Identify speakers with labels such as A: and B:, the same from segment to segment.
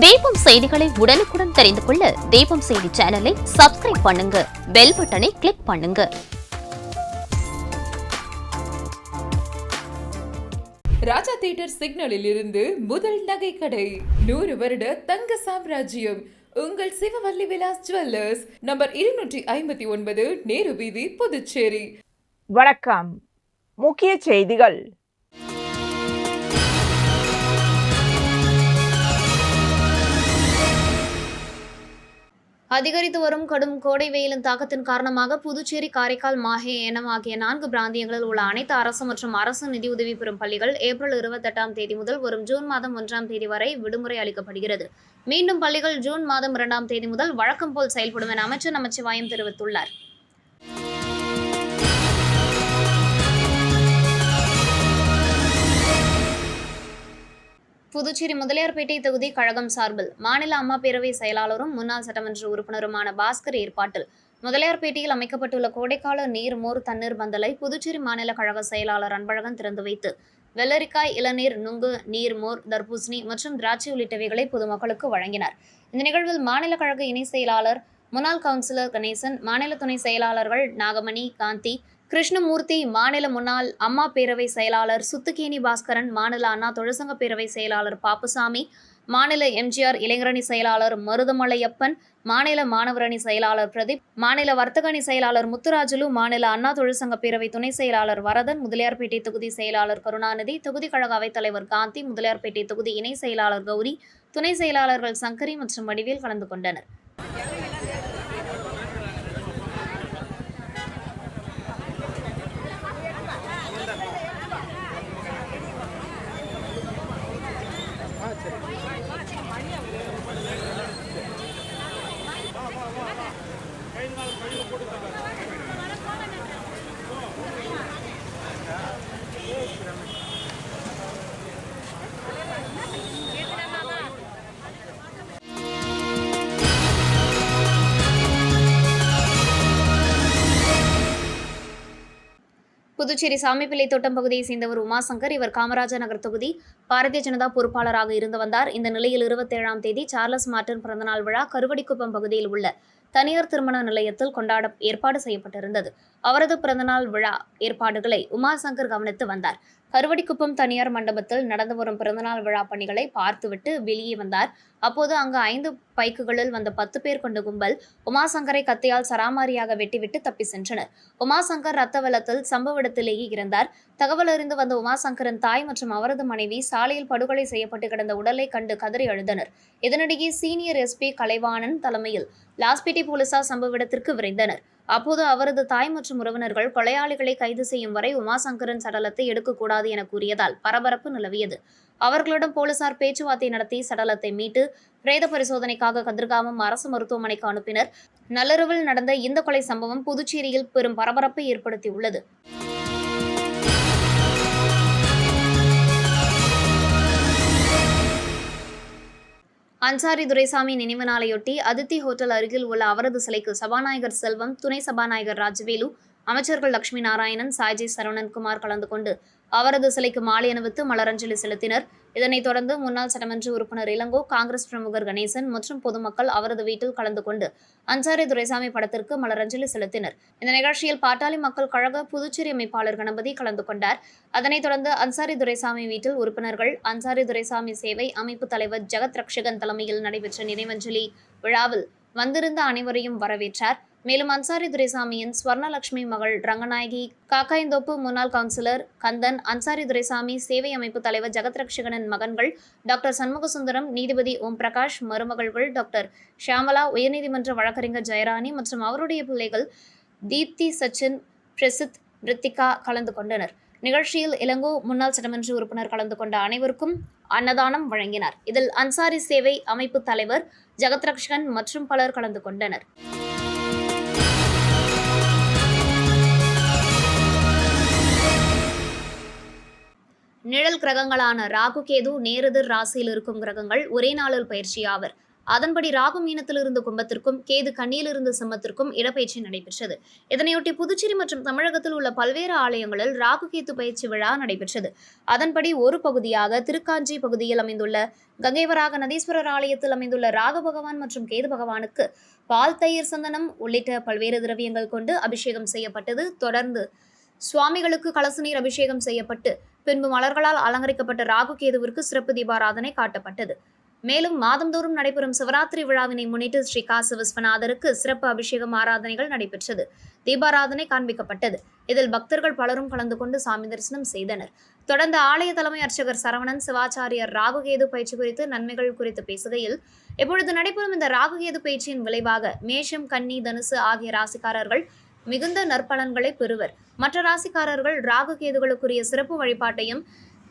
A: தீபம் செய்திகளை உடனுக்குடன் தெரிந்து கொள்ள தீபம் செய்தி சேனலை சப்ஸ்கிரைப் பண்ணுங்க, பெல் பட்டனை கிளிக் பண்ணுங்க.
B: ராஜா தியேட்டர் சிக்னலில் இருந்து முதல் நகை கடை, 100 வருட தங்க சாம்ராஜ்யம் உங்கள் சிவவல்லி விலாஸ் ஜுவல்லர்ஸ், நம்பர் 259, நேரு வீதி, புதுச்சேரி.
C: வணக்கம். முக்கிய செய்திகள்.
D: அதிகரித்து வரும் கடும் கோடை வெயிலின் தாக்கத்தின் காரணமாக புதுச்சேரி, காரைக்கால், மாஹே, ஏனம் ஆகிய 4 பிராந்தியங்களில் உள்ள அனைத்து அரசு மற்றும் அரசு நிதியுதவி பெறும் பள்ளிகள் ஏப்ரல் 28ஆம் தேதி முதல் வரும் ஜூன் மாதம் 1ஆம் தேதி வரை விடுமுறை அளிக்கப்படுகிறது. மீண்டும் பள்ளிகள் ஜூன் மாதம் 2ஆம் தேதி முதல் வழக்கம் போல் செயல்படும் என அமைச்சர் நமச்சிவாயம் தெரிவித்துள்ளார். புதுச்சேரி முதலியார்பேட்டை தொகுதி கழகம் சார்பில் மாநில அம்மா பேரவை செயலாளரும் முன்னாள் சட்டமன்ற உறுப்பினருமான பாஸ்கர் ஏற்பாட்டில் முதலியார்பேட்டையில் அமைக்கப்பட்டுள்ள கோடைக்கால நீர் மோர் தண்ணீர் பந்தலை புதுச்சேரி மாநில கழக செயலாளர் அன்பழகன் திறந்து வைத்து வெள்ளரிக்காய், இளநீர், நுங்கு, நீர் மோர், தர்பூசணி மற்றும் திராட்சை உள்ளிட்டவைகளை பொதுமக்களுக்கு வழங்கினார். இந்த நிகழ்வில் மாநில கழக இணை செயலாளர் முன்னாள் கவுன்சிலர் கணேசன், மாநில துணை செயலாளர்கள் நாகமணி, காந்தி, கிருஷ்ணமூர்த்தி, மாநில முன்னாள் அம்மா பேரவை செயலாளர் சுத்துக்கேணி பாஸ்கரன், மாநில அண்ணா தொழிற்சங்க பேரவை செயலாளர் பாப்புசாமி, மாநில எம்ஜிஆர் இளைஞரணி செயலாளர் மருதமலையப்பன், மாநில மாணவரணி செயலாளர் பிரதீப், மாநில வர்த்தக அணி செயலாளர் முத்துராஜுலு, மாநில அண்ணா தொழிற்சங்க பேரவை துணை செயலாளர் வரதன், முதலியார்பேட்டை தொகுதி செயலாளர் கருணாநிதி, தொகுதி கழக அவைத் தலைவர் காந்தி, முதலியார்பேட்டை தொகுதி இணை செயலாளர் கௌரி, துணை செயலாளர்கள் சங்கரி மற்றும் வடிவேல் கலந்து கொண்டனர். புதுச்சேரி சாமிப்பிள்ளை தோட்டம் பகுதியை சேர்ந்தவர் உமாசங்கர். இவர் காமராஜர் நகர் தொகுதி பாரதிய ஜனதா பொறுப்பாளராக இருந்து வந்தார். இந்த நிலையில் 27ஆம் தேதி சார்லஸ் மார்ட்டின் பிறந்தநாள் விழா கருவடிக்குப்பம் பகுதியில் உள்ள தனியார் திருமண நிலையத்தில் கொண்டாட ஏற்பாடு செய்யப்பட்டிருந்தது. அவரது பிறந்தநாள் விழா ஏற்பாடுகளை உமாசங்கர் கவனித்து வந்தார். கருவடிக்குப்பம் தனியார் மண்டபத்தில் நடந்து வரும் பிறந்தநாள் விழா பணிகளை பார்த்துவிட்டு வெளியே வந்தார். அப்போது அங்கு 5 பைக்குகளில் வந்த 10 பேர் கொண்ட கும்பல் உமாசங்கரை கத்தியால் சராமாரியாக வெட்டிவிட்டு தப்பி சென்றனர். உமாசங்கர் ரத்த வெள்ளத்தில் சம்பவ இடத்திலேயே இறந்தார். தகவல் அறிந்து வந்த உமாசங்கரின் தாய் மற்றும் அவரது மனைவி சாலையில் படுகொலை செய்யப்பட்டு கிடந்த உடலை கண்டு கதறி அழுதனர். இதனிடையே சீனியர் எஸ்பி கலைவாணன் தலைமையில் லாஸ்பேட்டை போலீசார் சம்பவ இடத்திற்கு விரைந்தனர். அப்போது அவரது தாய் மற்றும் உறவினர்கள் கொலையாளிகளை கைது செய்யும் வரை உமாசங்கரின் சடலத்தை எடுக்கக்கூடாது என கூறியதால் பரபரப்பு நிலவியது. அவர்களிடம் போலீசார் பேச்சுவார்த்தை நடத்தி சடலத்தை மீட்டு பிரேத பரிசோதனைக்காக கதிர்காமம் அரசு மருத்துவமனைக்கு அனுப்பினர். நள்ளிரவில் நடந்த இந்த கொலை சம்பவம் புதுச்சேரியில் பெரும் பரபரப்பை ஏற்படுத்தியுள்ளது. அன்சாரி துரைசாமி நினைவு நாளையொட்டி அதித்தி ஹோட்டல் அருகில் உள்ள அவரது சிலைக்கு சபாநாயகர் செல்வம், துணை சபாநாயகர் ராஜவேலு, அமைச்சர்கள் லட்சுமி நாராயணன், சாய்ஜி சரவணன்குமார் கலந்து கொண்டு அவரது சிலைக்கு மாலை அணிவித்து மலரஞ்சலி செலுத்தினர். இதனைத் தொடர்ந்து முன்னாள் சட்டமன்ற உறுப்பினர் இளங்கோ, காங்கிரஸ் பிரமுகர் கணேசன் மற்றும் பொதுமக்கள் அவரது வீட்டில் கலந்து கொண்டு அன்சாரி துரைசாமி படத்திற்கு மலரஞ்சலி செலுத்தினர். இந்த நிகழ்ச்சியில் பாட்டாளி மக்கள் கழக புதுச்சேரி அமைப்பாளர் கணபதி கலந்து கொண்டார். அதனைத் தொடர்ந்து அன்சாரி துரைசாமி வீட்டில் உறுப்பினர்கள் அன்சாரி துரைசாமி சேவை அமைப்பு தலைவர் ஜெகத் ரக்ஷகன் தலைமையில் நடைபெற்ற நினைவஞ்சலி விழாவில் வந்திருந்த அனைவரையும் வரவேற்றார். மேலும் அன்சாரி துரைசாமியின் ஸ்வர்ணலட்சுமி மகள் ரங்கநாயகி, காக்காயந்தோப்பு முன்னாள் கவுன்சிலர் கந்தன், அன்சாரி துரைசாமி சேவை அமைப்பு தலைவர் ஜெகத் ரக்ஷகனின் மகன்கள் டாக்டர் சண்முகசுந்தரம், நீதிபதி ஓம் பிரகாஷ், மருமகள்கள் டாக்டர் ஷியாமலா, உயர்நீதிமன்ற வழக்கறிஞர் ஜெயராணி மற்றும் அவருடைய பிள்ளைகள் தீப்தி, சச்சின், பிரசித், ரித்திகா கலந்து கொண்டனர். நிகழ்ச்சியில் இளங்கோ, முன்னாள் சட்டமன்ற உறுப்பினர் கலந்து கொண்ட அனைவருக்கும் அன்னதானம் வழங்கினார். இதில் அன்சாரி சேவை அமைப்பு தலைவர் ஜெகத் ரக்ஷகன் மற்றும் பலர் கலந்து கொண்டனர். நிழல் கிரகங்களான ராகு, கேது நேரெதிர் ராசியில் இருக்கும் கிரகங்கள் ஒரே நாளில் பயிற்சியாவர். அதன்படி ராகு மீனத்திலிருந்து கும்பத்திற்கும் கேது கன்னியிலிருந்து சிம்மத்திற்கும் இடப்பெயர்ச்சி நடைபெற்றது. இதனையொட்டி புதுச்சேரி மற்றும் தமிழகத்தில் உள்ள பல்வேறு ஆலயங்களில் ராகு கேது பயிற்சி விழா நடைபெற்றது. அதன்படி ஒரு பகுதியாக திருக்காஞ்சி பகுதியில் அமைந்துள்ள கங்கைவராக நதீஸ்வரர் ஆலயத்தில் அமைந்துள்ள ராகு பகவான் மற்றும் கேது பகவானுக்கு பால், தயிர், சந்தனம் உள்ளிட்ட பல்வேறு திரவியங்கள் கொண்டு அபிஷேகம் செய்யப்பட்டது. தொடர்ந்து சுவாமிகளுக்கு கலச நீர் அபிஷேகம் செய்யப்பட்டு பின்பு மலர்களால் அலங்கரிக்கப்பட்ட ராகு கேதுவிற்கு சிறப்பு தீபாராதனை காட்டப்பட்டது. மேலும் மாதந்தோறும் நடைபெறும் சிவராத்திரி விழாவினை முன்னிட்டு ஸ்ரீ காசி விஸ்வநாதருக்கு சிறப்பு அபிஷேகம் ஆராதனைகள் நடைபெற்றது. தீபாராதனை காண்பிக்கப்பட்டது. இதில் பக்தர்கள் பலரும் கலந்து கொண்டு சாமி தரிசனம் செய்தனர். தொடர்ந்து ஆலய தலைமை அர்ச்சகர் சரவணன் சிவாச்சாரியர் ராகுகேது பயிற்சி குறித்து நன்மைகள் குறித்து பேசுகையில், இப்பொழுது நடைபெறும் இந்த ராகுகேது பயிற்சியின் விளைவாக மேஷம், கன்னி, தனுசு ஆகிய ராசிக்காரர்கள் மிகுந்த நற்பலன்களை பெறுவர். மற்ற ராசிக்காரர்கள் ராகுகேதுகளுக்குரிய சிறப்பு வழிபாட்டையும்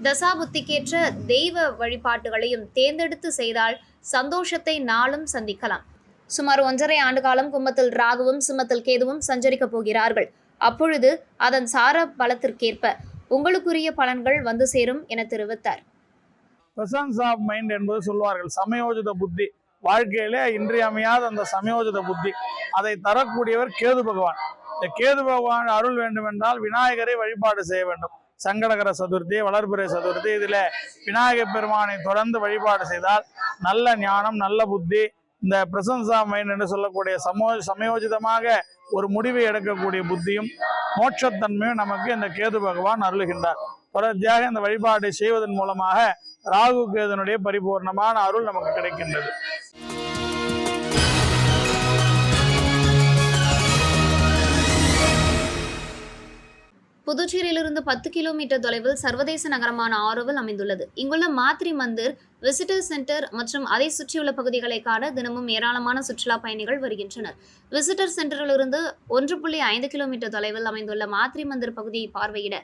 D: தசாபுத்திக்கேற்ற தெய்வ வழிபாட்டுகளையும் தேர்ந்தெடுத்து செய்தால் சந்தோஷத்தை நாளும் சந்திக்கலாம். சுமார் 1.5 ஆண்டு காலம் கும்பத்தில் ராகுவும் சிம்மத்தில் கேதுவும் சஞ்சரிக்கப் போகிறார்கள். அப்பொழுது அதன் சார பலத்திற்கேற்ப உங்களுக்குரிய பலன்கள் வந்து சேரும் என தெரிவித்தார்.
E: பிரசன்ஸ் ஆஃப் மைண்ட் என்பது சொல்வார்கள். சமயோஜித புத்தி, வாழ்க்கையிலே இன்றியமையாத அந்த சமயோஜித புத்தி, அதை தரக்கூடியவர் கேது பகவான். இந்த கேது பகவான் அருள் வேண்டும் என்றால் விநாயகரை வழிபாடு செய்ய வேண்டும். சங்கடகர சதுர்த்தி, வளர்பிறை சதுர்த்தி, இதில் விநாயகர் பெருமானை தொடர்ந்து வழிபாடு செய்தால் நல்ல ஞானம், நல்ல புத்தி, இந்த பிரசன்ஸ் ஆஃப் மைண்ட் என்று சொல்லக்கூடிய சமயோஜிதமாக ஒரு முடிவை எடுக்கக்கூடிய புத்தியும் மோட்சத்தன்மையும் நமக்கு இந்த கேது பகவான் அருளுகின்றார். தொடர்ச்சியாக இந்த வழிபாட்டை செய்வதன் மூலமாக ராகு கேதுனுடைய பரிபூர்ணமான அருள் நமக்கு கிடைக்கின்றது.
D: புதுச்சேரியிலிருந்து 10 கிலோமீட்டர் தொலைவில் சர்வதேச நகரமான ஆரோவில் அமைந்துள்ளது. இங்குள்ள மாத்ரி மந்திர், விசிட்டர் சென்டர் மற்றும் அதை சுற்றியுள்ள பகுதிகளை காண தினமும் ஏராளமான சுற்றுலா பயணிகள் வருகின்றனர். விசிட்டர் சென்டரிலிருந்து 1.5 கிலோமீட்டர் தொலைவில் அமைந்துள்ள மாத்ரி மந்திர் பகுதியை பார்வையிட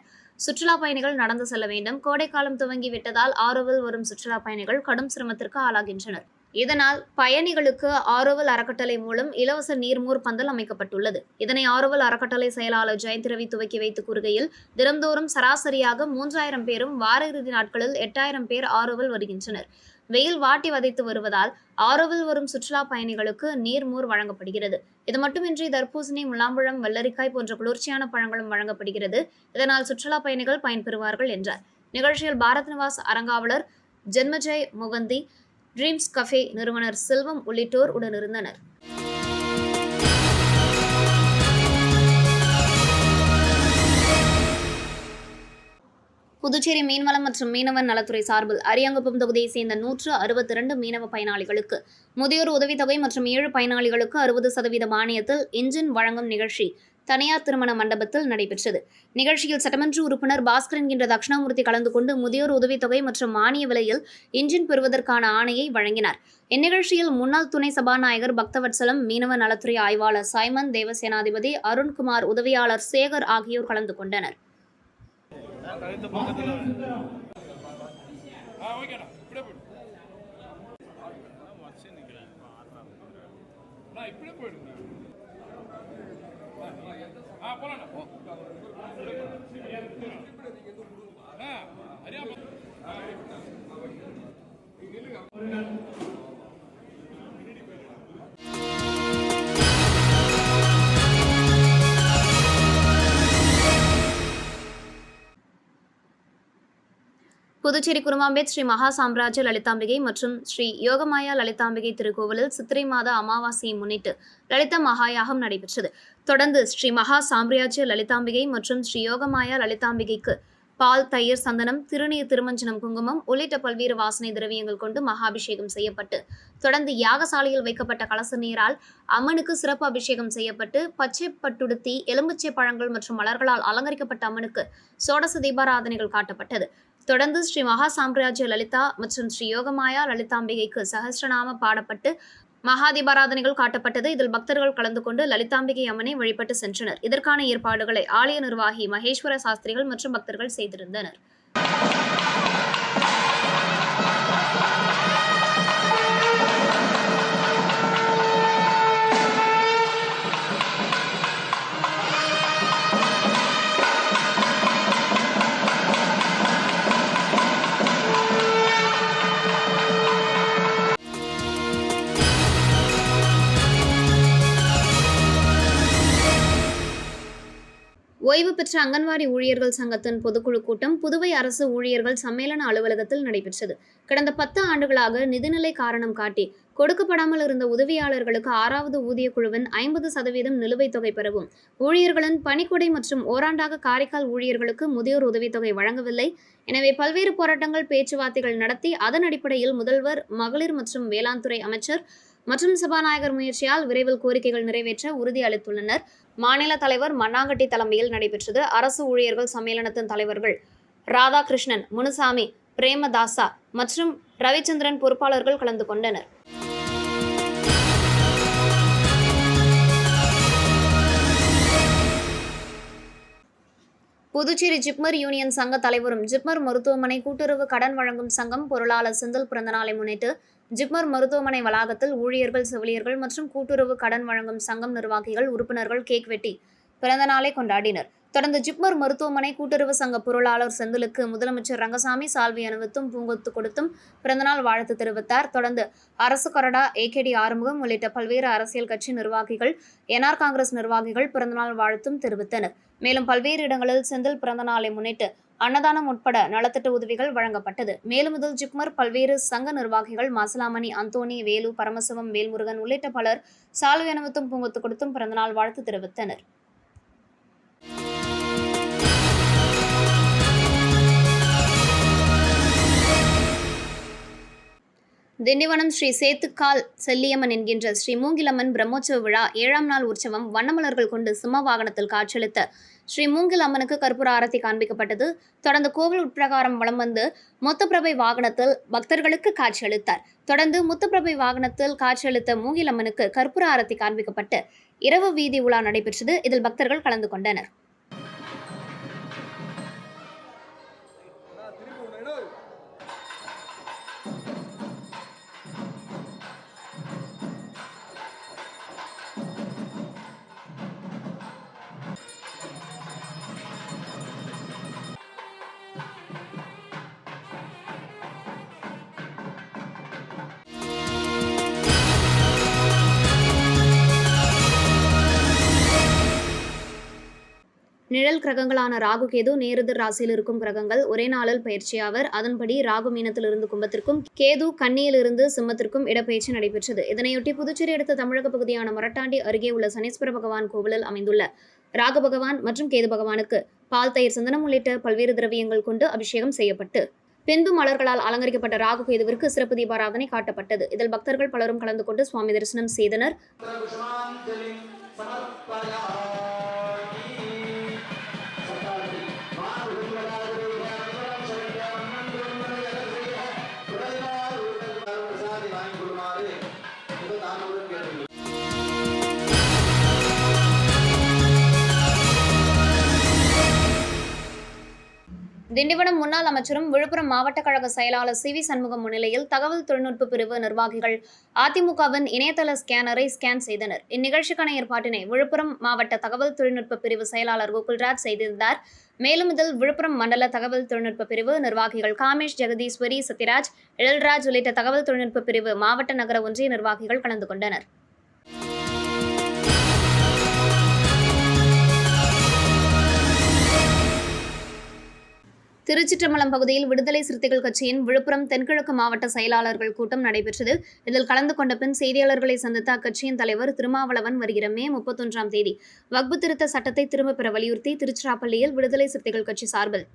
D: சுற்றுலா பயணிகள் நடந்து செல்ல வேண்டும். கோடைக்காலம் துவங்கி விட்டதால் ஆரோவில் வரும் சுற்றுலா பயணிகள் கடும் சிரமத்திற்கு ஆளாகின்றனர். இதனால் பயணிகளுக்கு ஆரோவில் அறக்கட்டளை மூலம் இலவச நீர்மூர் பந்தல் அமைக்கப்பட்டுள்ளது. இதனை ஆரோவில் அறக்கட்டளை செயலாளர் ஜெயந்த் ரவி துவக்கி வைத்து கூறுகையில், தினம்தோறும் சராசரியாக 3000 பேரும் வார இறுதி நாட்களில் 8000 பேர் ஆரோவில் வருகின்றனர். வெயில் வாட்டி வதைத்து வருவதால் ஆரோவில் வரும் சுற்றுலா பயணிகளுக்கு நீர்மூர் வழங்கப்படுகிறது. இது மட்டுமின்றி தர்பூசணி, முலாம்பழம், வெள்ளரிக்காய் போன்ற குளிர்ச்சியான பழங்களும் வழங்கப்படுகிறது. இதனால் சுற்றுலா பயணிகள் பயன்பெறுவார்கள் என்றார். நிகழ்ச்சியில் பாரத் நிவாஸ் அரங்காவலர் ஜென்மஜய் முகந்தி, ட்ரீம்ஸ் கஃபே நிறுவனர் செல்வம் உள்ளிட்டோர் உடனிருந்தனர். புதுச்சேரி மீன்வளம் மற்றும் மீனவர் நலத்துறை சார்பில் அரியாங்குப்பம் தொகுதியை சேர்ந்த 162 மீனவ பயனாளிகளுக்கு முதியோர் உதவித்தொகை மற்றும் 7 பயனாளிகளுக்கு 60% மானியத்தில் இன்ஜின் வழங்கும் நிகழ்ச்சி தனியார் திருமண மண்டபத்தில் நடைபெற்றது. நிகழ்ச்சியில் சட்டமன்ற உறுப்பினர் பாஸ்கர் என்கின்ற தட்சிணாமூர்த்தி கலந்து கொண்டு முதியோர் உதவித்தொகை மற்றும் மானிய விலையில் இன்ஜின் பெறுவதற்கான ஆணையை வழங்கினார். இந்நிகழ்ச்சியில் முன்னாள் துணை சபாநாயகர் பக்தவத்சலம், மீனவ நலத்துறை ஆய்வாளர் சைமன், தேவசேனாதிபதி அருண்குமார், உதவியாளர் சேகர் ஆகியோர் கலந்து கொண்டனர். புதுச்சேரி குருமாம்பேட் ஸ்ரீ மகா சாம்ராஜ்ய லலிதாம்பிகை மற்றும் ஸ்ரீ யோகமாயா லலிதாம்பிகை திருக்கோவிலில் சித்திரை மாத அமாவாசையை முன்னிட்டு லலிதா மகாயாகம் நடைபெற்றது. தொடர்ந்து ஸ்ரீ மகா சாம்ராஜ்ய லலிதாம்பிகை மற்றும் ஸ்ரீ யோகமாயா லலிதாம்பிகைக்கு பால், தயிர், சந்தனம், திருநீர், திருமஞ்சனம், குங்குமம் உள்ளிட்ட பல்வேறு வாசனை திரவியங்கள் கொண்டு மகாபிஷேகம் செய்யப்பட்டு தொடர்ந்து யாகசாலையில் வைக்கப்பட்ட கலச நீரால் அம்மனுக்கு சிறப்பு அபிஷேகம் செய்யப்பட்டு பச்சை பட்டுடுத்தி, எலும்புச்சை பழங்கள் மற்றும் மலர்களால் அலங்கரிக்கப்பட்ட அம்மனுக்கு சோடச தீபாராதனைகள் காட்டப்பட்டது. தொடர்ந்து ஸ்ரீ மகா சாம்ராஜ்ய லலிதா மற்றும் ஸ்ரீ யோகமாயா லலிதாம்பிகைக்கு சகஸ்ரநாம பாடப்பட்டு மகாதீபாராதனைகள் காட்டப்பட்டது. இதில் பக்தர்கள் கலந்து கொண்டு லலிதாம்பிகை அம்மனை வழிபட்டு சென்றனர். இதற்கான ஏற்பாடுகளை ஆலய நிர்வாகி மகேஸ்வர சாஸ்திரிகள் மற்றும் பக்தர்கள் செய்திருந்தனர். ஓய்வு பெற்ற அங்கன்வாடி ஊழியர்கள் சங்கத்தின் பொதுக்குழு கூட்டம் புதுவை அரசு ஊழியர்கள் சம்மேளன அலுவலகத்தில் நடைபெற்றது. கடந்த 10 ஆண்டுகளாக நிதிநிலை காரணம் காட்டி கொடுக்கப்படாமல் இருந்த உதவியாளர்களுக்கு 6வது ஊதிய குழுவின் 50% நிலுவைத் தொகை பெறவும், ஊழியர்களின் பணிக்கொடை மற்றும் ஓராண்டாக காரைக்கால் ஊழியர்களுக்கு முதியோர் உதவித்தொகை வழங்கவில்லை. எனவே பல்வேறு போராட்டங்கள், பேச்சுவார்த்தைகள் நடத்தி அதன் அடிப்படையில் முதல்வர், மகளிர் மற்றும் வேளாண் துறை அமைச்சர் மற்றும் சபாநாயகர் முயற்சியால் விரைவில் கோரிக்கைகள் நிறைவேற்ற உறுதி அளித்துள்ளனர். மாநில தலைவர் மண்ணாங்கட்டி தலைமையில் நடைபெற்றது. அரசு ஊழியர்கள் சம்மேளனத்தின் தலைவர்கள் ராதாகிருஷ்ணன், முனுசாமி, பிரேமதாசா மற்றும் ரவிச்சந்திரன் பொறுப்பாளர்கள் கலந்து கொண்டனர். புதுச்சேரி ஜிப்மர் யூனியன் சங்க தலைவரும் ஜிப்மர் மருத்துவமனை கூட்டுறவு கடன் வழங்கும் சங்கம் பொருளாளர் செந்தில் பிறந்தநாளை முன்னிட்டு ஜிப்மர் மருத்துவமனை வளாகத்தில் ஊழியர்கள், செவிலியர்கள் மற்றும் கூட்டுறவு கடன் வழங்கும் சங்கம் நிர்வாகிகள், உறுப்பினர்கள் கேக் வெட்டி பிறந்தநாளை கொண்டாடினர். தொடர்ந்து ஜிப்மர் மருத்துவமனை கூட்டுறவு சங்க பொருளாளர் செந்திலுக்கு முதலமைச்சர் ரங்கசாமி சால்வை அணிவித்தும் பூங்கொத்து கொடுத்தும் பிறந்தநாள் வாழ்த்து தெரிவித்தார். தொடர்ந்து அரசு கொறடா AKD ஆறுமுகம் உள்ளிட்ட பல்வேறு அரசியல் கட்சி நிர்வாகிகள், NR காங்கிரஸ் நிர்வாகிகள் பிறந்தநாள் வாழ்த்தும் தெரிவித்தனர். மேலும் பல்வேறு இடங்களில் செந்தில் பிறந்தநாளை முன்னிட்டு அன்னதானம் உட்பட நலத்திட்ட உதவிகள் வழங்கப்பட்டது. மேலும் இதில் ஜிப்மர் பல்வேறு சங்க நிர்வாகிகள் மாசிலாமணி, அந்தோணி, வேலு, பரமசிவம், வேல்முருகன் உள்ளிட்ட பலர் சால்வை அணிவித்தும் பூங்கொத்து கொடுத்தும் பிறந்தநாள் வாழ்த்து தெரிவித்தனர். திண்டிவனம் ஸ்ரீ சேத்துக்கால் செல்லியம்மன் என்கின்ற ஸ்ரீ மூங்கிலம்மன் பிரம்மோற்சவ விழா 7ஆம் நாள் உற்சவம் வண்ணமலர்கள் கொண்டு சிம்ம வாகனத்தில் காட்சியளித்த ஸ்ரீ மூங்கில் அம்மனுக்கு கற்பூர ஆரத்தி காண்பிக்கப்பட்டது. தொடர்ந்து கோவில் உட்பிரகாரம் வலம் வந்து முத்துப்பிரபை வாகனத்தில் பக்தர்களுக்கு காட்சியளித்தார். தொடர்ந்து முத்துப்பிரபை வாகனத்தில் காட்சியளித்த மூங்கில் அம்மனுக்கு கற்பூர ஆரத்தி காண்பிக்கப்பட்டு இரவு வீதி உலா நடைபெற்றது. இதில் பக்தர்கள் கலந்து கொண்டனர். நிழல் கிரகங்களான ராகு, கேது நேரெதிர் ராசியில் இருக்கும் கிரகங்கள் ஒரே நாளில் பயிற்சியாவர். அதன்படி ராகு மீனத்திலிருந்து கும்பத்திற்கும், கேது கன்னியிலிருந்து சிம்மத்திற்கும் இடப்பெயர்ச்சி நடைபெற்றது. இதனையொட்டி புதுச்சேரி அடுத்த தமிழக பகுதியான மரட்டாண்டி அருகே உள்ள சனீஸ்வர பகவான் கோவிலில் அமைந்துள்ள ராகு பகவான் மற்றும் கேது பகவானுக்கு பால், தயிர், சந்தனம் உள்ளிட்ட பல்வேறு திரவியங்கள் கொண்டு அபிஷேகம் செய்யப்பட்டு பின்பு மலர்களால் அலங்கரிக்கப்பட்ட ராகு கேதுவிற்கு சிறப்பு தீபாராதனை காட்டப்பட்டது. இதில் பக்தர்கள் பலரும் கலந்து கொண்டு சுவாமி தரிசனம் செய்தனர். திண்டிவனம் முன்னாள் அமைச்சரும் விழுப்புரம் மாவட்ட கழக செயலாளர் CV சண்முகம் முன்னிலையில் தகவல் தொழில்நுட்ப பிரிவு நிர்வாகிகள் அதிமுகவின் இணையதள ஸ்கேனரை ஸ்கேன் செய்தனர். இந்நிகழ்ச்சிக்கான ஏற்பாட்டினை விழுப்புரம் மாவட்ட தகவல் தொழில்நுட்ப பிரிவு செயலாளர் கோகுல்ராஜ் செய்திருந்தார். மேலும் இதில் விழுப்புரம் மண்டல தகவல் தொழில்நுட்ப பிரிவு நிர்வாகிகள் காமேஷ், ஜெகதீஸ்வரி, சத்யராஜ், எழில்ராஜ் உள்ளிட்ட தகவல் தொழில்நுட்ப பிரிவு மாவட்ட நகர ஒன்றிய நிர்வாகிகள் கலந்து கொண்டனர். திருச்சிற்றம்பலம் பகுதியில் விடுதலை சிறுத்தைகள் கட்சியின் விழுப்புரம் தென்கிழக்கு மாவட்ட செயலாளர்கள் கூட்டம் நடைபெற்றது. இதில் கலந்து கொண்ட பின் செய்தியாளர்களை சந்தித்த அக்கட்சியின் தலைவர் திருமாவளவன் வருகிற மே 31ஆம் தேதி வக்பு திருத்த சட்டத்தை திரும்பப் பெற வலியுறுத்தி திருச்சிராப்பள்ளியில் விடுதலை சிறுத்தைகள் கட்சி சார்பில்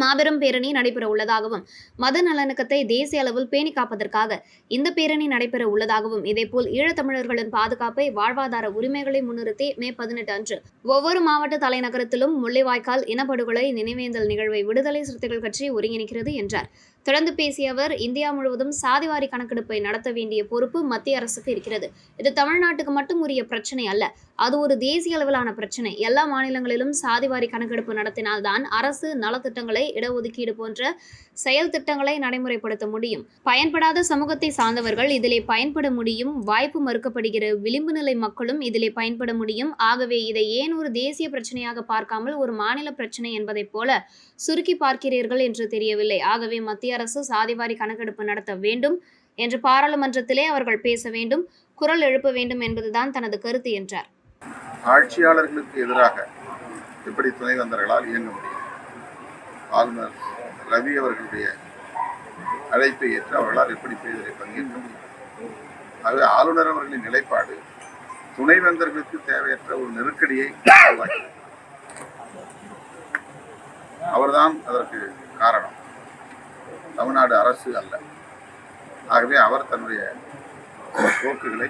D: மாபெரும் பேரணி நடைபெற உள்ளதாகவும், மத நல்லிணக்கத்தை தேசிய அளவில் பேணி காப்பதற்காக இந்த பேரணி நடைபெற உள்ளதாகவும், இதேபோல் ஈழத்தமிழர்களின் பாதுகாப்பை, வாழ்வாதார உரிமைகளை முன்னிறுத்தி மே 18 அன்று ஒவ்வொரு மாவட்ட தலைநகரத்திலும் முள்ளிவாய்க்கால் இனப்படுகொலை நினைவேந்தல் நிகழ்வை விடுதலை சிறுத்தைகள் கட்சி ஒருங்கிணைக்கிறது என்றார். தொடர்ந்து பேசிய அவர், இந்தியா முழுவதும் சாதிவாரி கணக்கெடுப்பை நடத்த வேண்டிய பொறுப்பு மத்திய அரசுக்கு இருக்கிறது. இது தமிழ்நாட்டுக்கு மட்டும் உரிய பிரச்சனை அல்ல, அது ஒரு தேசிய அளவிலான பிரச்சனை. எல்லா மாநிலங்களிலும் சாதிவாரி கணக்கெடுப்பு நடத்தினால்தான் அரசு நலத்திட்டங்களை, இடஒதுக்கீடு போன்ற செயல் திட்டங்களை நடைமுறைப்படுத்த முடியும். பயன்படாத சமூகத்தை சார்ந்தவர்கள் இதிலே பயன்பட முடியும். வாய்ப்பு மறுக்கப்படுகிற விளிம்பு நிலை மக்களும் இதிலே பயன்பட முடியும். ஆகவே இதை ஏன் ஒரு தேசிய பிரச்சனையாக பார்க்காமல் ஒரு மாநில பிரச்சனை என்பதைப் போல சுருக்கி பார்க்கிறீர்கள் என்று தெரியவில்லை. ஆகவே மத்திய அரசு சாதிவாரி கணக்கெடுப்பு நடத்த வேண்டும் என்று பாராளுமன்றத்திலே அவர்கள் பேச வேண்டும், குரல் எழுப்ப வேண்டும் என்பதுதான் தனது கருத்து என்றார்.
F: ஆட்சியாளர்களுக்கு எதிராக எப்படி துணைவேந்தர்களால் இயங்க முடியும்? ஆளுநர் ரவி அவர்களுடைய அழைப்பை ஏற்று அவர்களால் எப்படி பேரில் பங்கேற்க முடியும்? ஆகவே ஆளுநர் அவர்களின் நிலைப்பாடு துணைவேந்தர்களுக்கு தேவையற்ற ஒரு நெருக்கடியை உருவாக்கி அவர்தான் அதற்கு காரணம், தமிழ்நாடு அரசு அல்ல. ஆகவே அவர் தன்னுடைய போக்குகளை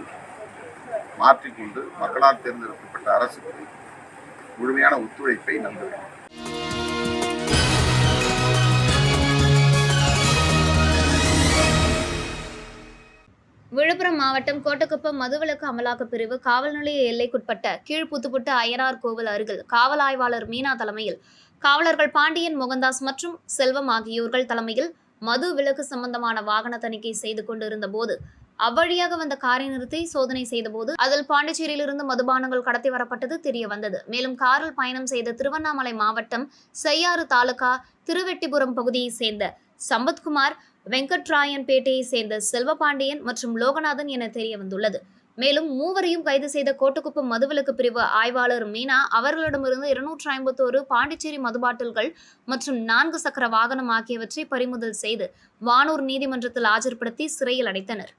F: மாற்றிக்கொண்டு மக்களால் தேர்ந்தெடுக்கப்பட்ட அரசுக்கு முழுமையான ஒத்துழைப்பை நல்க வேண்டும்.
D: விழுப்புரம் மாவட்டம் கோட்டக்குப்பம் மதுவிலக்கு அமலாக்கப் பிரிவு காவல் நிலைய எல்லைக்குட்பட்ட கீழ்புத்துப்புட்டு அய்யனார் கோவில் அருகில் காவல் ஆய்வாளர் மீனா தலைமையில் காவலர்கள் பாண்டியன், மோகன்தாஸ் மற்றும் செல்வம் ஆகியோர்கள் தலைமையில் மது விலக்கு சம்பந்தமான வாகன தணிக்கை செய்து கொண்டிருந்த போது அவ்வழியாக வந்த காரை நிறுத்தி சோதனை செய்தபோது அதில் பாண்டிச்சேரியிலிருந்து மதுபானங்கள் கடத்தி வரப்பட்டது தெரிய வந்தது. மேலும் காரில் பயணம் செய்த திருவண்ணாமலை மாவட்டம் செய்யாறு தாலுகா திருவெட்டிபுரம் பகுதியைச் சேர்ந்த சம்பத்குமார், வெங்கட்ராயன் பேட்டையை சேர்ந்த செல்வபாண்டியன் மற்றும் லோகநாதன் என தெரிய வந்துள்ளது. மேலும் மூவரையும் கைது செய்த கோட்டக்குப்பம் மதுவிலக்கு பிரிவு ஆய்வாளர் மீனா அவர்களிடமிருந்து 251 பாண்டிச்சேரி மதுபாட்டில்கள் மற்றும் 4 சக்கர வாகனம் ஆகியவற்றை பறிமுதல் செய்து வானூர் நீதிமன்றத்தில் ஆஜர்படுத்தி சிறையில் அடைத்தனர்.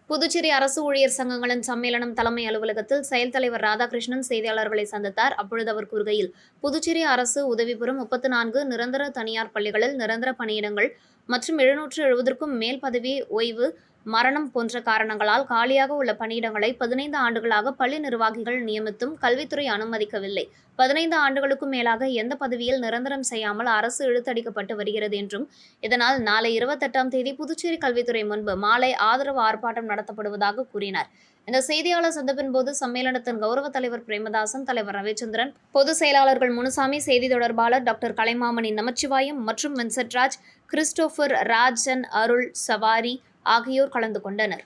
D: புதுச்சேரி அரசு ஊழியர் சங்கங்களின் சம்மேளனம் தலைமை அலுவலகத்தில் செயல் தலைவர் ராதாகிருஷ்ணன் செய்தியாளர்களை சந்தித்தார். அப்பொழுது அவர் கூறுகையில், புதுச்சேரி அரசு உதவிபுரம் 34 நிரந்தர தனியார் பள்ளிகளில் நிரந்தர பணியிடங்கள் மற்றும் 770க்கும் மேல் பதவி ஓய்வு, மரணம் போன்ற காரணங்களால் காலியாக உள்ள பணியிடங்களை 15 ஆண்டுகளாக பள்ளி நிர்வாகிகள் நியமித்தும் கல்வித்துறை அனுமதிக்கவில்லை. 15 ஆண்டுகளுக்கும் மேலாக எந்த பதவியில் நிரந்தரம் செய்யாமல் அரசு இழுத்தடிக்கப்பட்டு வருகிறது என்றும், இதனால் நாளை 28ஆம் தேதி புதுச்சேரி கல்வித்துறை முன்பு மாலை ஆதரவு ஆர்ப்பாட்டம் நடத்தப்படுவதாக கூறினார். இந்த செய்தியாளர் சந்திப்பின் போது சம்மேளனத்தின் கௌரவ தலைவர் பிரேமதாசன், தலைவர் ரவிச்சந்திரன், பொதுச் செயலாளர்கள் முனுசாமி, செய்தி தொடர்பாளர் டாக்டர் கலைமாமணி நமச்சிவாயம் மற்றும் வென்சட்ராஜ், கிறிஸ்டோபர், ராஜன், அருள், சவாரி ஆகியோர் கலந்து கொண்டனர்.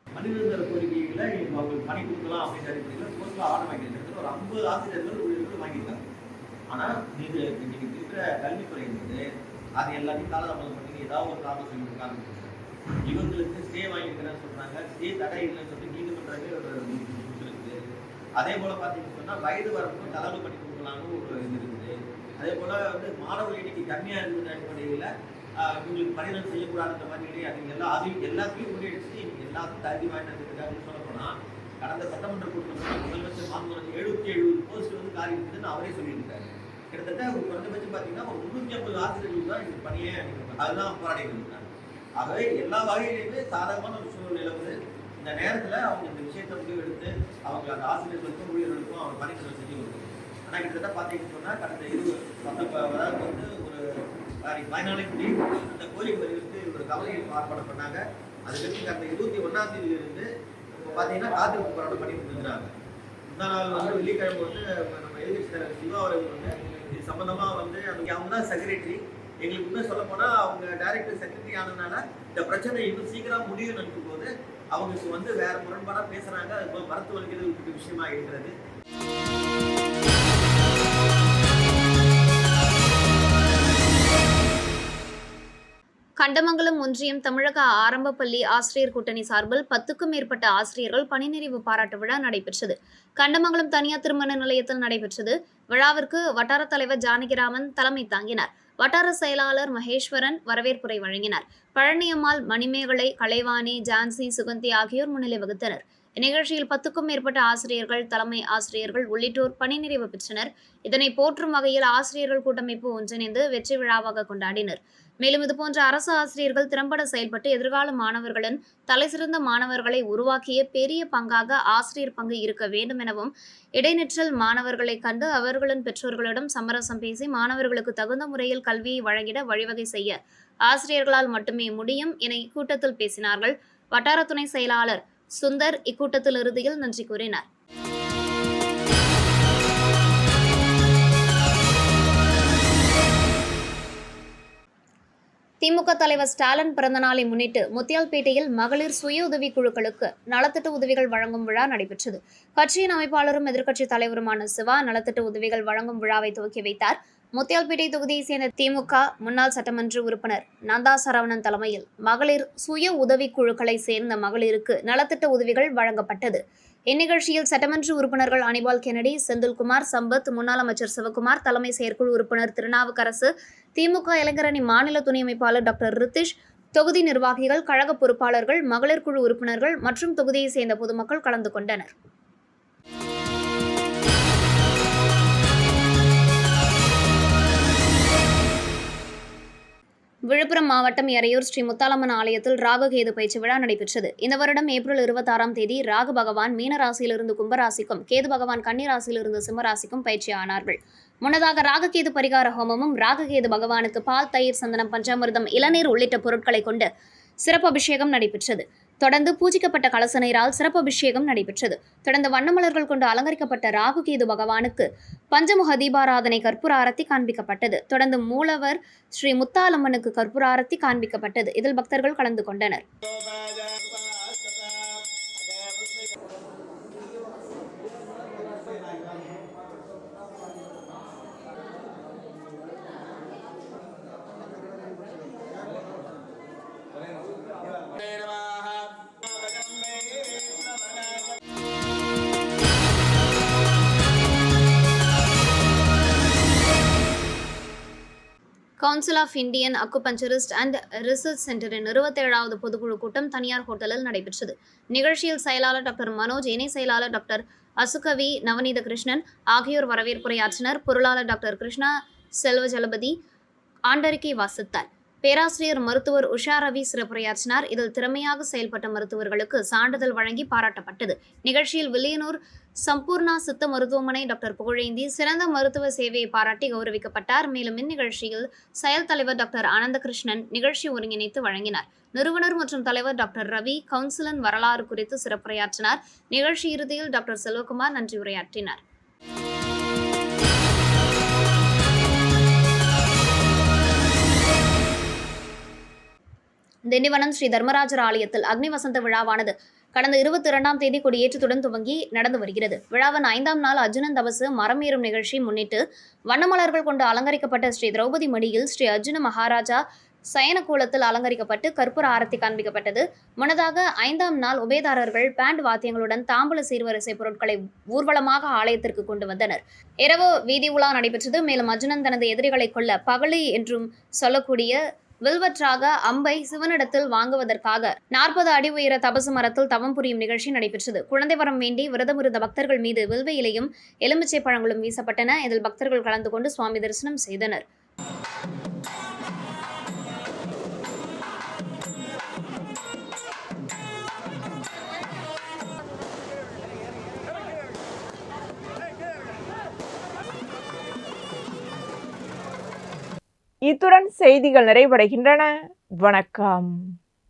G: மனிதர் கோரிக்கைகளை அவங்களுக்கு பணி கொடுக்கலாம் அப்படின்ற அடிப்படையில் போஸ்ட்ல ஆர்டர் வாங்கிட்டு ஒரு 50 ஆசிரியர்கள் ஊழியர்கள் வாங்கியிருக்காங்க. ஆனால் இது இன்னைக்கு இருக்கிற கல்வித்துறை என்பது அது எல்லாத்தையும் காலதாமதம் பண்ணி ஏதாவது ஒரு காரணம் சொல்லி கொடுக்காங்க. இவங்களுக்கு ஸ்டே வாங்கியிருக்கிறேன்னு சொல்றாங்க, ஸ்டே தடை இல்லைன்னு சொல்லி நீதிமன்றமே கொடுத்துருக்கு. அதே போல பார்த்தீங்கன்னு சொன்னா வயது வரம்பு தளர்வு பண்ணி கொடுக்கலாம்னு ஒரு இது இருக்குது. அதே போல வந்து மாணவர் எண்ணிக்கை கம்மியா இருக்கிற அடிப்படையில் இவங்களுக்கு பணிகள் செய்யக்கூடாதுன்ற மாதிரி அது எல்லாத்தையும் முன்னெடுத்து எல்லாத்தையும் தகுதி வாய்ந்ததுக்காக சொல்ல போனா கடந்த சட்டமன்ற கூட்டத்தில் முதலமைச்சர் மாநிலம் 770 போஸ்ட் வந்து காலி இருக்குதுன்னு அவரே சொல்லியிருக்காரு. கிட்டத்தட்ட ஒரு குறைந்தபட்சம் பார்த்தீங்கன்னா ஒரு 350 ஆசிரியர்கள் தான் இந்த பணியை அதுதான் போராடிட்டு இருக்காங்க. ஆகவே எல்லா வகையிலுமே சாதகமான ஒரு சூழ்நிலை வந்து இந்த நேரத்தில் அவங்க இந்த விஷயத்தை முடிவு எடுத்து அவங்க அந்த ஆசிரியர்களுக்கும் ஊழியர்களுக்கும் அவங்க பணிகளை செஞ்சு கொடுக்கணும். ஆனால் கிட்டத்தட்ட பார்த்தீங்கன்னு சொன்னால் கடந்த அதாவது வந்து ஒரு 14 முடி அந்த கோரிக்கை வலியுறுத்தி ஒரு கவலையை ஆர்ப்பாட்டம் பண்ணாங்க. அதுக்கடுத்து கடந்த 21ஆம் தேதியிலிருந்து பார்த்தீங்கன்னா காத்திருப்பு போராட்டம் பண்ணி கொடுத்துருக்காங்க. முந்தா நாள் வந்து வெள்ளிக்கிழமை வந்து நம்ம எதிர்கட்சி தலைவர் சிவா அவர்கள் வந்து இது சம்பந்தமாக வந்து அவங்க தான் செக்ரட்டரி. எங்களுக்கு இன்னும் சொல்ல போனால் அவங்க டைரக்டர் செக்ரட்டரி ஆனதுனால இந்த பிரச்சனை இன்னும் சீக்கிரம் முடியும் நினைக்கும் போது அவங்களுக்கு வந்து வேற முரண்பாடாக பேசுறாங்க. அது மருத்துவ வலிக்கிறது விஷயமா இருக்கிறது.
D: கண்டமங்கலம் ஒன்றியம் தமிழக ஆரம்ப பள்ளி ஆசிரியர் கூட்டணி சார்பில் 10க்கும் மேற்பட்ட ஆசிரியர்கள் பணி நிறைவு பாராட்டு விழா நடைபெற்றது. கண்டமங்கலம் தனியார் திருமண நிலையத்தில் நடைபெற்றது. விழாவிற்கு வட்டார தலைவர் ஜானகிராமன் தலைமை தாங்கினார். வட்டார செயலாளர் மகேஸ்வரன் வரவேற்புரை வழங்கினார். பழனியம்மாள், மணிமேகலை, கலைவாணி, ஜான்சி, சுகந்தி ஆகியோர் முன்னிலை வகித்தனர். இந்நிகழ்ச்சியில் 10க்கும் மேற்பட்ட ஆசிரியர்கள், தலைமை ஆசிரியர்கள் உள்ளிட்டோர் பணி நிறைவு பெற்றனர். இதனை போற்றும் வகையில் ஆசிரியர்கள் கூட்டமைப்பு ஒன்றிணைந்து வெற்றி விழாவாக கொண்டாடினர். மேலும் இதுபோன்ற அரசு ஆசிரியர்கள் திறம்பட செயல்பட்டு எதிர்கால மாணவர்களின் தலைசிறந்த மாணவர்களை உருவாக்கிய பெரிய பங்காக ஆசிரியர் பங்கு இருக்க வேண்டும் எனவும், இடைநிற்றல் மாணவர்களை கண்டு அவர்களின் பெற்றோர்களிடம் சமரசம் பேசி மாணவர்களுக்கு தகுந்த முறையில் கல்வியை வழங்கிட வழிவகை செய்ய ஆசிரியர்களால் மட்டுமே முடியும் என இக்கூட்டத்தில் பேசினார்கள். வட்டார துணை செயலாளர் சுந்தர் இக்கூட்டத்தில் இறுதியில் நன்றி கூறினார். திமுக தலைவர் ஸ்டாலின் பிறந்தநாளை முன்னிட்டு முத்தியால்பேட்டையில் மகளிர் சுய உதவி குழுக்களுக்கு நலத்திட்ட உதவிகள் வழங்கும் விழா நடைபெற்றது. கட்சியின் அமைப்பாளரும் எதிர்க்கட்சித் தலைவருமான சிவா நலத்திட்ட உதவிகள் வழங்கும் விழாவை துவக்கி வைத்தார். முத்தியால்பேட்டை தொகுதியைச் சேர்ந்த திமுக முன்னாள் சட்டமன்ற உறுப்பினர் நந்தா சரவணன் தலைமையில் மகளிர் சுய உதவிக் குழுக்களை சேர்ந்த மகளிருக்கு நலத்திட்ட உதவிகள் வழங்கப்பட்டது. இந்நிகழ்ச்சியில் சட்டமன்ற உறுப்பினர்கள் அனிபால் கென்னடி, செந்தில்குமார், சம்பத், முன்னாள் அமைச்சர் சிவகுமார், தலைமை செயற்குழு உறுப்பினர் திருநாவுக்கரசு, திமுக இளைஞரணி மாநில துணை அமைப்பாளர் டாக்டர் ரித்திஷ், தொகுதி நிர்வாகிகள், கழக பொறுப்பாளர்கள், மகளிர் குழு உறுப்பினர்கள் மற்றும் தொகுதியைச் சேர்ந்த பொதுமக்கள் கலந்து கொண்டனர். விழுப்புரம் மாவட்டம் எறையூர் ஸ்ரீ முத்தாலம்மன் ஆலயத்தில் ராகுகேது பயிற்சி விழா நடைபெற்றது. இந்த வருடம் ஏப்ரல் 26ஆம் தேதி ராகு பகவான் மீன ராசியிலிருந்து கும்பராசிக்கும், கேது பகவான் கன்னி ராசியிலிருந்து சிம்மராசிக்கும் பயிற்சி ஆனார்கள். முன்னதாக ராகுகேது பரிகார ஹோமமும், ராகுகேது பகவானுக்கு பால், தயிர், சந்தனம், பஞ்சாமிர்தம், இளநீர் உள்ளிட்ட பொருட்களை கொண்டு சிறப்பு அபிஷேகம் நடைபெற்றது. தொடர்ந்து பூஜிக்கப்பட்ட கலச நீரால் சிறப்பு அபிஷேகம் நடைபெற்றது. தொடர்ந்து வண்ணமலர்கள் கொண்டு அலங்கரிக்கப்பட்ட ராகுகேது பகவானுக்கு பஞ்சமுக தீபாராதனை கற்பூர ஆரத்தி காண்பிக்கப்பட்டது. தொடர்ந்து மூலவர் ஸ்ரீ முத்தாலம்மனுக்கு கற்பூர ஆரத்தி காண்பிக்கப்பட்டது. இதில் பக்தர்கள் கலந்து கொண்டனர். Council of Indian acupuncturist and research சென்டரின் 27வது பொதுக்குழு கூட்டம் தனியார் ஹோட்டலில் நடைபெற்றது. நிகழ்ச்சியில் செயலாளர் டாக்டர் மனோஜ், இணை செயலாளர் டாக்டர் அசுகவி, நவநீத கிருஷ்ணன் ஆகியோர் வரவேற்புரையாற்றினர். பொருளாளர் டாக்டர் கிருஷ்ணா செல்வஜலபதி ஆண்டறிக்கை வாசித்தார். பேராசிரியர் மருத்துவர் உஷா ரவி சிறப்புரையாற்றினார். இதில் திறமையாக செயல்பட்ட மருத்துவர்களுக்கு சான்றிதழ் வழங்கி பாராட்டப்பட்டது. நிகழ்ச்சியில் வில்லியனூர் சம்பூர்ணா சித்த மருத்துவமனை டாக்டர் புகழேந்தி சிறந்த மருத்துவ சேவையை பாராட்டி கௌரவிக்கப்பட்டார். மேலும் இந்நிகழ்ச்சியில் செயல் தலைவர் டாக்டர் ஆனந்தகிருஷ்ணன் நிகழ்ச்சி ஒருங்கிணைத்து வழங்கினார். நிறுவனர் மற்றும் தலைவர் டாக்டர் ரவி கவுன்சிலின் வரலாறு குறித்து சிறப்புரையாற்றினார். நிகழ்ச்சி இறுதியில் டாக்டர் செல்வகுமார் நன்றி உரையாற்றினார். திண்டிவனம் ஸ்ரீ தர்மராஜர் ஆலயத்தில் அக்னி வசந்த விழாவானது கடந்த 22ஆம் தேதி கொடியேற்றத்துடன் துவங்கி நடந்து வருகிறது. விழாவின் 5ஆம் நாள் அர்ஜுனன் தபசு மரமேறும் நிகழ்ச்சி முன்னிட்டு வண்ணமலர்கள் கொண்டு அலங்கரிக்கப்பட்ட ஸ்ரீ திரௌபதி மடியில் ஸ்ரீ அர்ஜுன மகாராஜா சயன கோலத்தில் அலங்கரிக்கப்பட்டு கற்பூர ஆரத்தி காண்பிக்கப்பட்டது. முன்னதாக 5ஆம் நாள் உபயதாரர்கள் பேண்ட் வாத்தியங்களுடன் தாம்பூல சீர்வரிசை பொருட்களை ஊர்வலமாக ஆலயத்திற்கு கொண்டு வந்தனர். இரவு வீதி உலா நடைபெற்றது. மேலும் அர்ஜுனன் தனது எதிரிகளை கொல்ல பகலி என்றும் சொல்லக்கூடிய வில்வற்றாக அம்பை சிவனிடத்தில் வாங்குவதற்காக 40 அடி உயர தபசு மரத்தில் தவம் புரியும் நிகழ்ச்சி நடைபெற்றது. குழந்தை வரம் வேண்டி விரதமிருந்த பக்தர்கள் மீது வில்வ இலையும் எலுமிச்சை பழங்களும் வீசப்பட்டன. இதில் பக்தர்கள் கலந்து கொண்டு சுவாமி தரிசனம் செய்தனர்.
C: இத்துடன் செய்திகள் நிறைவடைகின்றன. வணக்கம்.